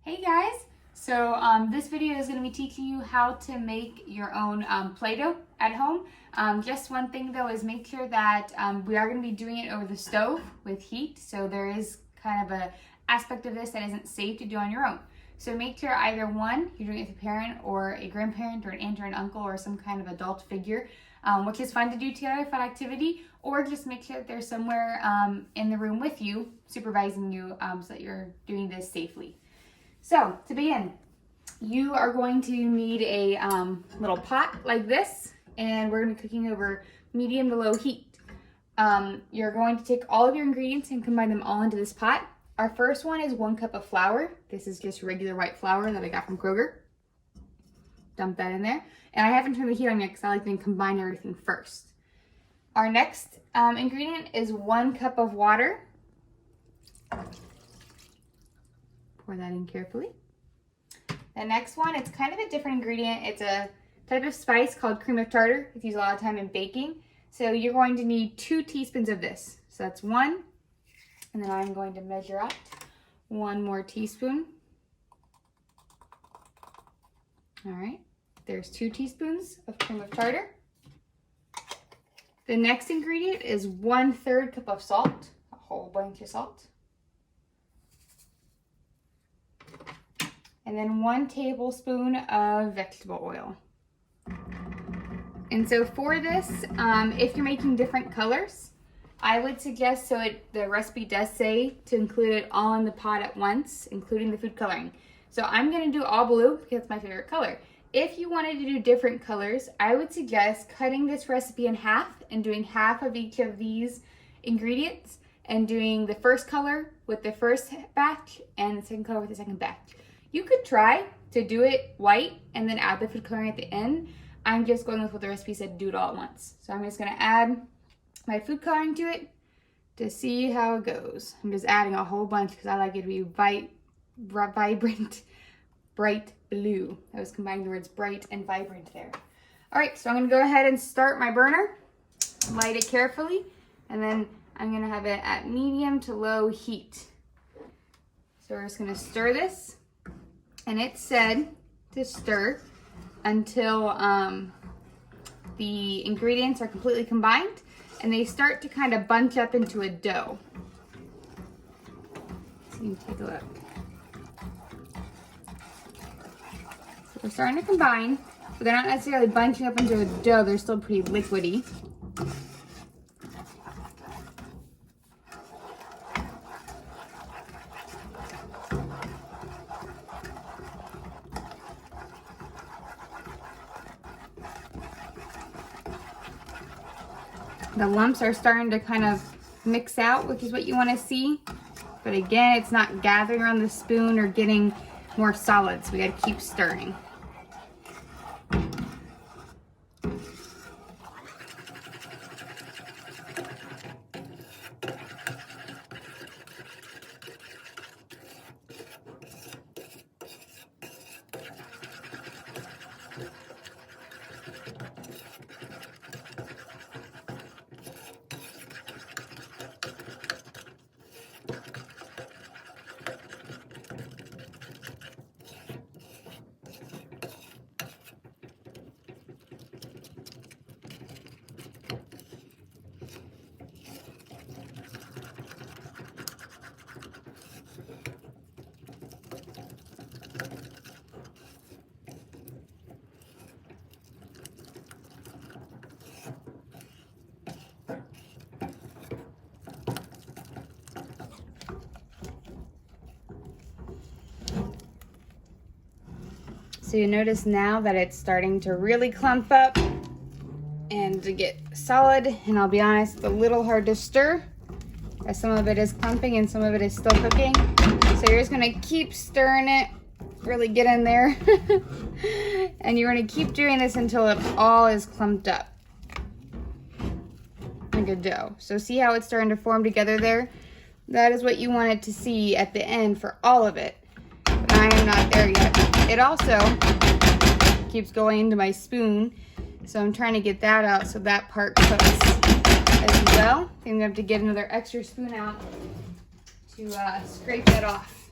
Hey guys! So this video is going to be teaching you how to make your own Play-Doh at home. Just one thing though is make sure that we are going to be doing it over the stove with heat. So there is kind of a aspect of this that isn't safe to do on your own. So make sure either one, you're doing it with a parent or a grandparent or an aunt or an uncle or some kind of adult figure, which is fun to do together, fun activity, or just make sure that they're somewhere in the room with you, supervising you so that you're doing this safely. So to begin, you are going to need a little pot like this, and we're going to be cooking over medium to low heat. You're going to take all of your ingredients and combine them all into this pot. Our first one is 1 cup of flour. This is just regular white flour that I got from Kroger. Dump that in there. And I haven't turned the heat on yet because I like to combine everything first. Our next ingredient is 1 cup of water. Pour that in carefully. The next one, it's kind of a different ingredient. It's a type of spice called cream of tartar. It's used a lot of time in baking. So you're going to need 2 teaspoons of this. So that's 1. And then I'm going to measure out 1 more teaspoon. All right, there's 2 teaspoons of cream of tartar. The next ingredient is 1/3 cup of salt, a whole bunch of salt. And then 1 tablespoon of vegetable oil. And so for this, if you're making different colors, I would suggest, the recipe does say to include it all in the pot at once, including the food coloring. So I'm gonna do all blue because it's my favorite color. If you wanted to do different colors, I would suggest cutting this recipe in half and doing half of each of these ingredients and doing the first color with the first batch and the second color with the second batch. You could try to do it white and then add the food coloring at the end. I'm just going with what the recipe said, do it all at once. So I'm just gonna add my food coloring to it to see how it goes. I'm just adding a whole bunch because I like it to be vibrant, bright blue. I was combining the words bright and vibrant there. All right, so I'm gonna go ahead and start my burner, light it carefully, and then I'm gonna have it at medium to low heat. So we're just gonna stir this. And it said to stir until the ingredients are completely combined and they start to kind of bunch up into a dough. So you can take a look. So they're starting to combine, but they're not necessarily bunching up into a dough. They're still pretty liquidy. The lumps are starting to kind of mix out, which is what you want to see. But again, it's not gathering around the spoon or getting more solid, so we got to keep stirring. So you notice now that it's starting to really clump up and to get solid, and I'll be honest, it's a little hard to stir as some of it is clumping and some of it is still cooking. So you're just gonna keep stirring it, really get in there. And you're gonna keep doing this until it all is clumped up like a dough. So see how it's starting to form together there? That is what you want it to see at the end for all of it. But I am not there yet. It also keeps going into my spoon, so I'm trying to get that out so that part cooks as well. I think I'm gonna have to get another extra spoon out to scrape that off.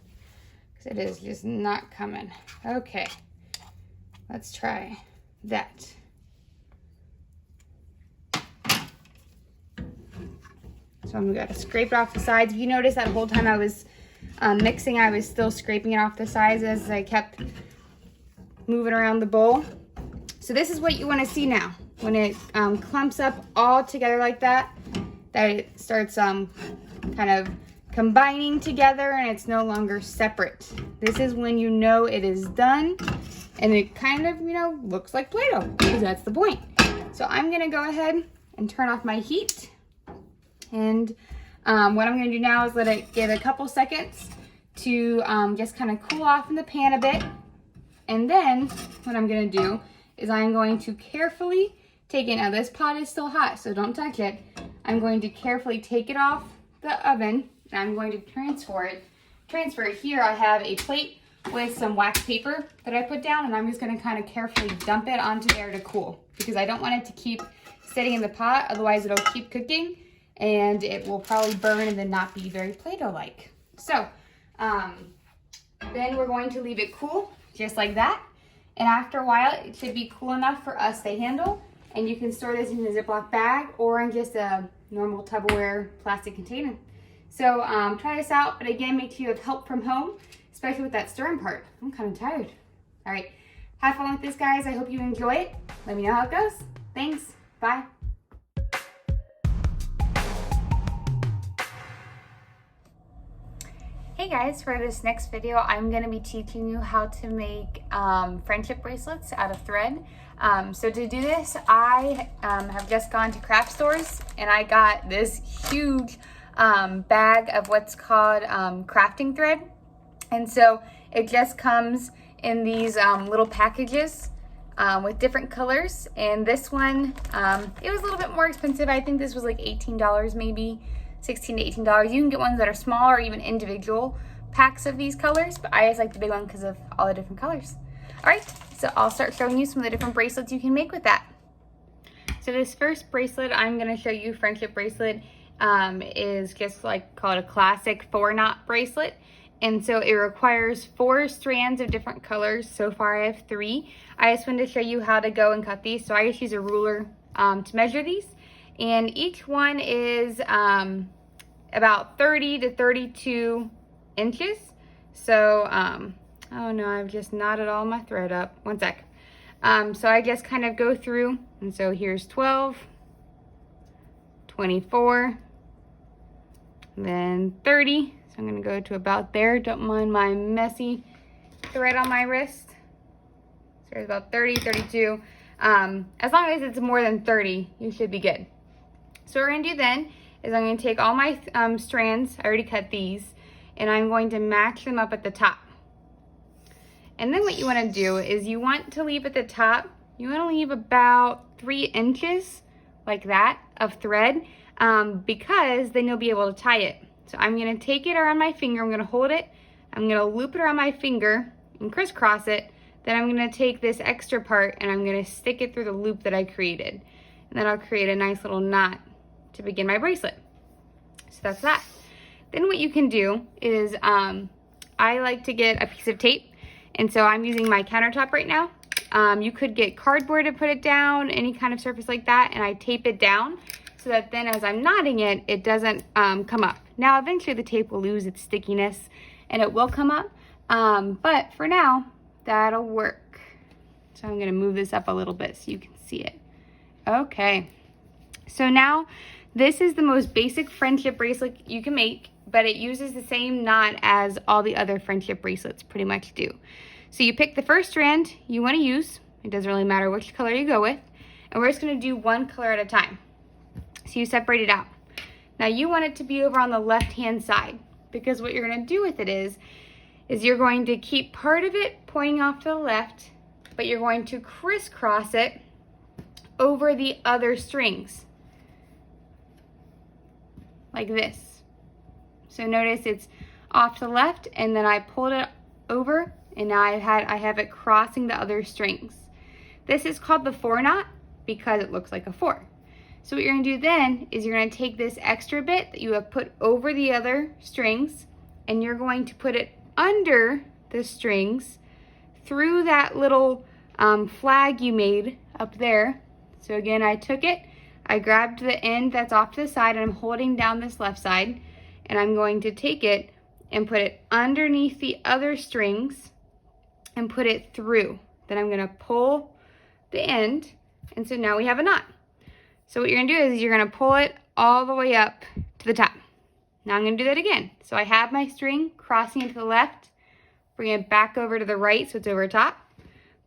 It is just not coming. Okay, let's try that. So I'm gonna scrape it off the sides. If you notice that whole time I was mixing, I was still scraping it off the sides as I kept moving around the bowl. So this is what you want to see now. When it clumps up all together like that, that it starts kind of combining together and it's no longer separate. This is when you know it is done, and it kind of, you know, looks like Play-Doh, because that's the point. So I'm gonna go ahead and turn off my heat, and what I'm gonna do now is let it give a couple seconds to just kind of cool off in the pan a bit. And then what I'm gonna do is I'm going to carefully take it. Now this pot is still hot, so don't touch it. I'm going to carefully take it off the oven, and I'm going to transfer it. Here I have a plate with some wax paper that I put down, and I'm just gonna kind of carefully dump it onto there to cool, because I don't want it to keep sitting in the pot, otherwise it'll keep cooking and it will probably burn and then not be very Play-Doh-like. So then we're going to leave it cool, just like that. And after a while, it should be cool enough for us to handle. And you can store this in a Ziploc bag or in just a normal Tupperware plastic container. So try this out, but again, make sure you have help from home, especially with that stirring part. I'm kind of tired. All right, have fun with this, guys. I hope you enjoy it. Let me know how it goes. Thanks, bye. Hey guys, for this next video, I'm going to be teaching you how to make friendship bracelets out of thread. So to do this, I have just gone to craft stores and I got this huge bag of what's called crafting thread. And so it just comes in these little packages with different colors. And this one, it was a little bit more expensive. I think this was like $18 maybe. $16 to $18. You can get ones that are smaller or even individual packs of these colors, but I just like the big one because of all the different colors. All right, so I'll start showing you some of the different bracelets you can make with that. So this first bracelet I'm going to show you, friendship bracelet, is just like called a classic 4-knot bracelet. And so it requires 4 strands of different colors. So far I have 3. I just wanted to show you how to go and cut these. So I just use a ruler to measure these. And each one is about 30 to 32 inches. So, oh no, I've just knotted all my thread up. One sec. So I just kind of go through, and so here's 12, 24, and then 30. So I'm gonna go to about there. Don't mind my messy thread on my wrist. So there's about 30, 32. As long as it's more than 30, you should be good. So what we're gonna do then is I'm gonna take all my strands, I already cut these, and I'm going to match them up at the top. And then what you wanna do is you want to leave at the top, you wanna leave about 3 inches like that of thread, because then you'll be able to tie it. So I'm gonna take it around my finger, I'm gonna hold it, I'm gonna loop it around my finger and crisscross it, then I'm gonna take this extra part and I'm gonna stick it through the loop that I created. And then I'll create a nice little knot to begin my bracelet. So that's that. Then what you can do is, I like to get a piece of tape, and so I'm using my countertop right now. You could get cardboard to put it down, any kind of surface like that, and I tape it down so that then as I'm knotting it, it doesn't come up. Now eventually the tape will lose its stickiness and it will come up, but for now, that'll work. So I'm gonna move this up a little bit so you can see it. Okay, so now this is the most basic friendship bracelet you can make, but it uses the same knot as all the other friendship bracelets pretty much do. So you pick the first strand you want to use. It doesn't really matter which color you go with. And we're just going to do one color at a time. So you separate it out. Now you want it to be over on the left-hand side, because what you're going to do with it is you're going to keep part of it pointing off to the left, but you're going to crisscross it over the other strings. Like this. So notice it's off to the left, and then I pulled it over, and now I have it crossing the other strings. This is called the 4-knot because it looks like a 4. So what you're gonna do then is you're gonna take this extra bit that you have put over the other strings, and you're going to put it under the strings through that little flag you made up there. So again, I took it, I grabbed the end that's off to the side, and I'm holding down this left side, and I'm going to take it and put it underneath the other strings and put it through. Then I'm gonna pull the end, and so now we have a knot. So what you're gonna do is you're gonna pull it all the way up to the top. Now I'm gonna do that again. So I have my string crossing it to the left, bring it back over to the right so it's over top,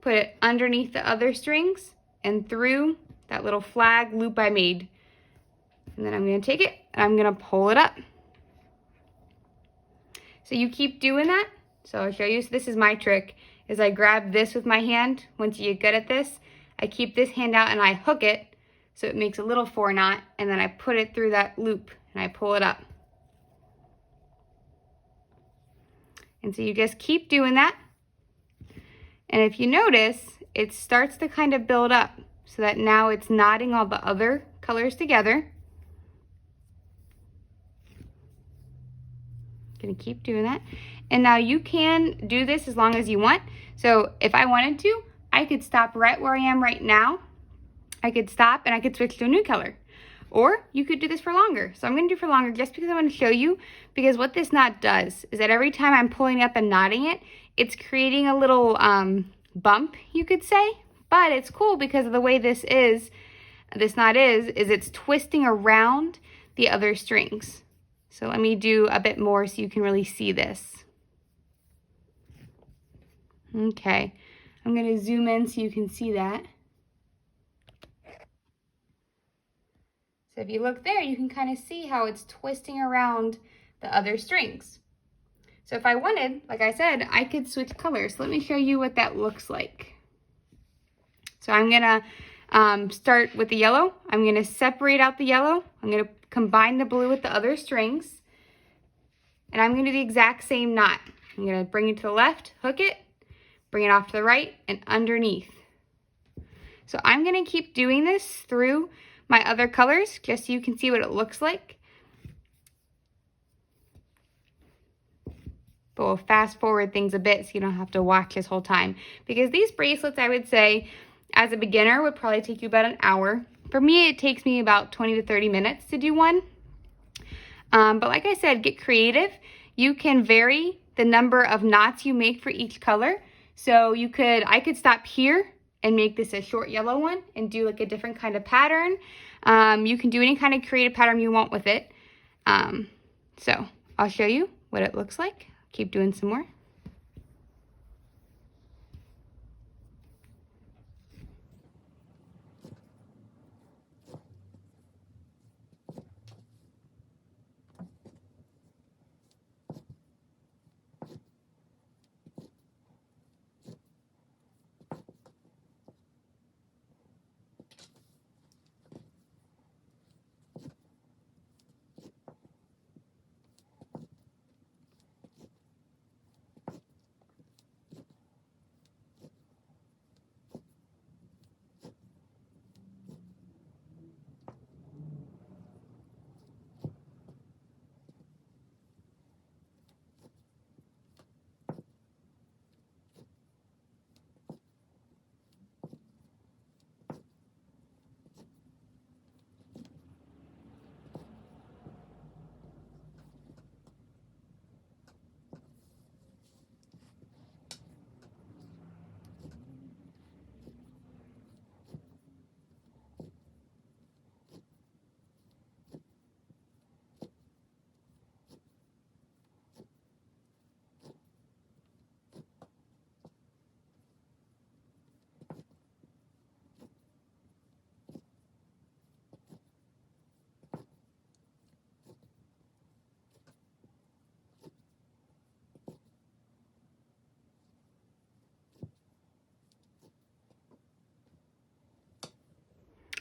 put it underneath the other strings and through that little flag loop I made. And then I'm gonna take it and I'm gonna pull it up. So you keep doing that. So I'll show you. So this is my trick, is I grab this with my hand. Once you get good at this, I keep this hand out and I hook it so it makes a little 4 knot, and then I put it through that loop and I pull it up. And so you just keep doing that. And if you notice, it starts to kind of build up so that now it's knotting all the other colors together. Gonna keep doing that. And now you can do this as long as you want. So if I wanted to, I could stop right where I am right now. I could stop and I could switch to a new color. Or you could do this for longer. So I'm gonna do for longer just because I want to show you, because what this knot does is that every time I'm pulling up and knotting it, it's creating a little bump, you could say. But it's cool because of the way this knot is it's twisting around the other strings. So let me do a bit more so you can really see this. Okay, I'm gonna zoom in so you can see that. So if you look there, you can kind of see how it's twisting around the other strings. So if I wanted, like I said, I could switch colors. Let me show you what that looks like. So I'm gonna start with the yellow. I'm gonna separate out the yellow. I'm gonna combine the blue with the other strings. And I'm gonna do the exact same knot. I'm gonna bring it to the left, hook it, bring it off to the right and underneath. So I'm gonna keep doing this through my other colors just so you can see what it looks like. But we'll fast forward things a bit so you don't have to watch this whole time. Because these bracelets, I would say, as a beginner, would probably take you about an hour. For me, it takes me about 20 to 30 minutes to do one. But like I said, get creative. You can vary the number of knots you make for each color. So I could stop here and make this a short yellow one and do like a different kind of pattern. You can do any kind of creative pattern you want with it. So I'll show you what it looks like. Keep doing some more.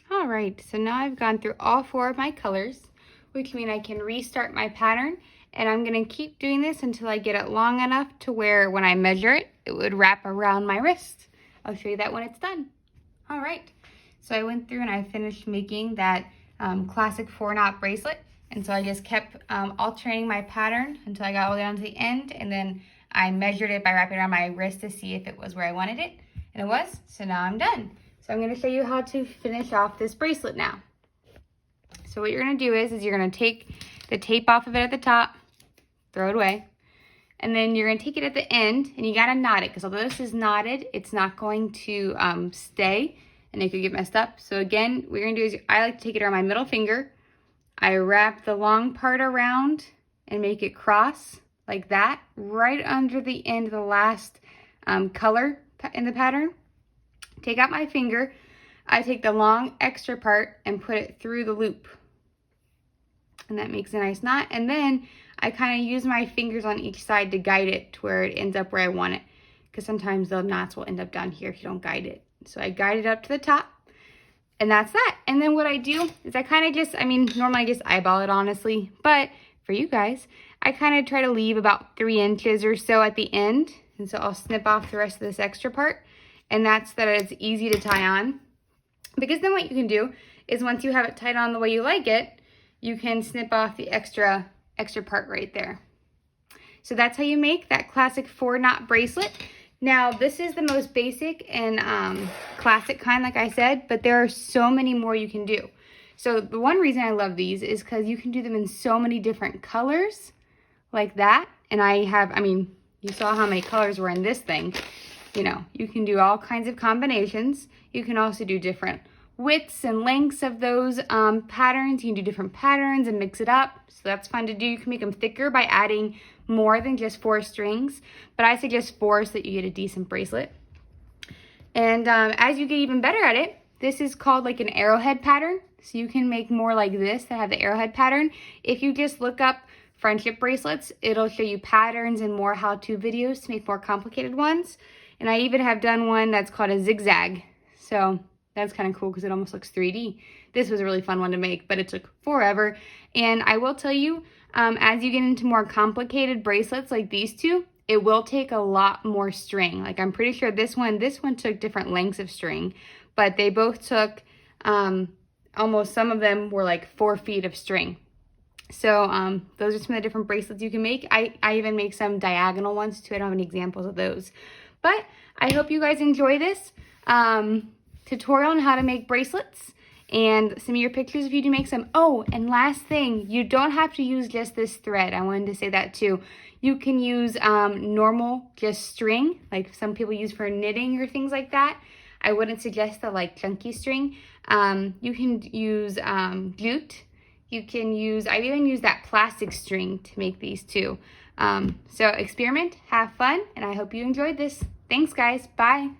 All right, so now I've gone through all 4 of my colors, which means I can restart my pattern, and I'm gonna keep doing this until I get it long enough to where when I measure it, it would wrap around my wrist. I'll show you that when it's done. All right, so I went through and I finished making that classic 4-knot bracelet, and so I just kept alternating my pattern until I got all the way down to the end, and then I measured it by wrapping it around my wrist to see if it was where I wanted it, and it was, so now I'm done. So I'm gonna show you how to finish off this bracelet now. So what you're gonna do is you're gonna take the tape off of it at the top, throw it away, and then you're gonna take it at the end, and you gotta knot it, because although this is knotted, it's not going to stay, and it could get messed up. So again, what you're gonna do is, I like to take it around my middle finger, I wrap the long part around and make it cross like that, right under the end of the last color in the pattern. Take out my finger, I take the long extra part and put it through the loop. And that makes a nice knot. And then I kind of use my fingers on each side to guide it to where it ends up where I want it. Because sometimes the knots will end up down here if you don't guide it. So I guide it up to the top. And that's that. And then what I do is I kind of just, normally I just eyeball it honestly. But for you guys, I kind of try to leave about 3 inches or so at the end. And so I'll snip off the rest of this extra part. And that's that it's easy to tie on. Because then what you can do is once you have it tied on the way you like it, you can snip off the extra part right there. So that's how you make that classic 4-knot bracelet. Now, this is the most basic and classic kind, like I said, but there are so many more you can do. So the one reason I love these is because you can do them in so many different colors, like that. And you saw how many colors were in this thing. You know, you can do all kinds of combinations. You can also do different widths and lengths of those patterns. You can do different patterns and mix it up. So that's fun to do. You can make them thicker by adding more than just 4 strings. But I suggest 4 so that you get a decent bracelet. And as you get even better at it, this is called like an arrowhead pattern. So you can make more like this that have the arrowhead pattern. If you just look up friendship bracelets, it'll show you patterns and more how-to videos to make more complicated ones. And I even have done one that's called a zigzag. So that's kind of cool because it almost looks 3D. This was a really fun one to make, but it took forever. And I will tell you, as you get into more complicated bracelets like these two, it will take a lot more string. Like I'm pretty sure this one took different lengths of string, but they both took almost, some of them were like 4 feet of string. So those are some of the different bracelets you can make. I even make some diagonal ones too. I don't have any examples of those. But I hope you guys enjoy this tutorial on how to make bracelets and some of your pictures if you do make some. Oh, and last thing, you don't have to use just this thread. I wanted to say that too. You can use normal just string, like some people use for knitting or things like that. I wouldn't suggest the like chunky string. You can use jute. You can use, I've even used that plastic string to make these too. So experiment, have fun, and I hope you enjoyed this. Thanks guys, bye.